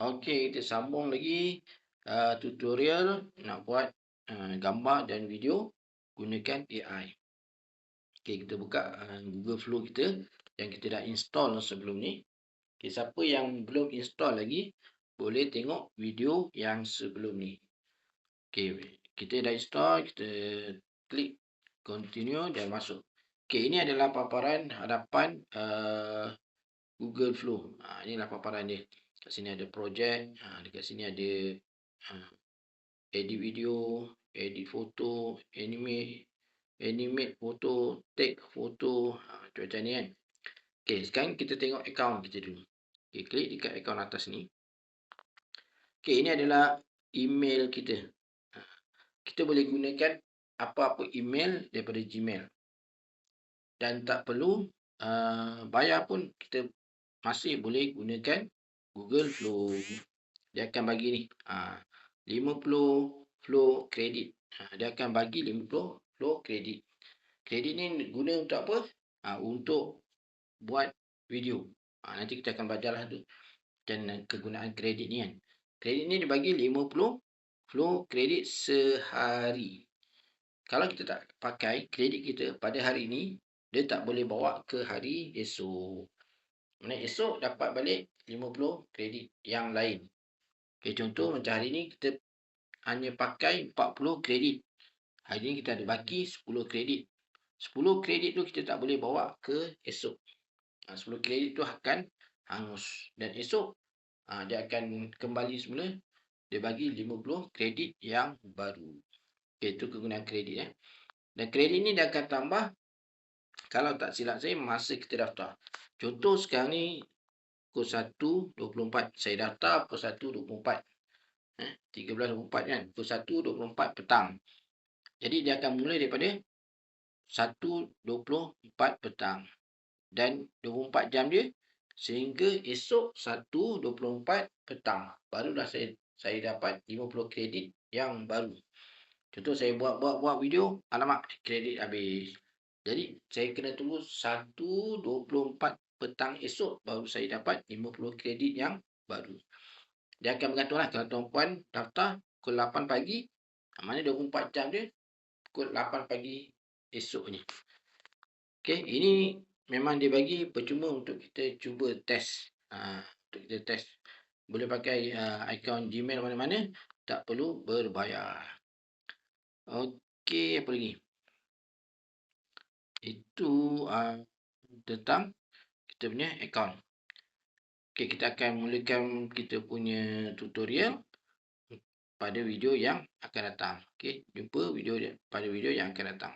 Okey, kita sambung lagi tutorial nak buat gambar dan video gunakan AI. Okey, kita buka Google Flow kita yang kita dah install sebelum ni. Okey, siapa yang belum install lagi, boleh tengok video yang sebelum ni. Okey, kita dah install, kita klik continue dan masuk. Okey, ini adalah paparan hadapan Google Flow. Inilah paparan dia. Kat sini ada projek, dekat sini ada uh, edit video, edit foto, animate foto, take foto, macam ni kan. Okey, sekarang kita tengok akaun kita dulu. Okey, klik dekat akaun atas ni. Okey, ini adalah email kita. Kita boleh gunakan apa-apa email daripada Gmail. Dan tak perlu bayar pun, kita masih boleh gunakan Google Flow. Dia akan bagi ni 50 flow kredit. Dia akan bagi 50 flow kredit. Kredit ni guna untuk apa? Untuk buat video. Nanti kita akan belajarlah tu dan kegunaan kredit ni kan. Kredit ni dibagi 50 flow kredit sehari. Kalau kita tak pakai kredit kita pada hari ni, dia tak boleh bawa ke hari esok. Mana esok dapat balik 50 kredit yang lain. Okay, contoh macam hari ni kita hanya pakai 40 kredit. Hari ni kita ada baki 10 kredit. 10 kredit tu kita tak boleh bawa ke esok. 10 kredit tu akan hangus. Dan esok dia akan kembali semula. Dia bagi 50 kredit yang baru. Okay, itu kegunaan kredit. Dan kredit ni dia akan tambah, kalau tak silap saya, masa kita daftar. Contoh sekarang ni pukul 1.24. Saya daftar pukul 1.24. 13.24 kan. Pukul 1.24 petang. Jadi dia akan mula daripada 1.24 petang. Dan 24 jam dia sehingga esok 1.24 petang. Barulah saya dapat 50 kredit yang baru. Contoh saya buat video, alamak, kredit habis. Jadi saya kena tunggu 1.24 petang esok baru saya dapat 50 kredit yang baru. Dia akan bergantunglah kalau tuan-puan daftar pukul 8 pagi, mana 24 jam dia pukul 8 pagi esok ni. Okey, ini memang dia bagi percuma untuk kita cuba test. Untuk kita test. Boleh pakai akaun Gmail mana-mana, tak perlu berbayar. Okey, apa lagi? Itu tentang kita punya akaun. Okey, kita akan mulakan kita punya tutorial pada video yang akan datang. Okey, jumpa pada video yang akan datang.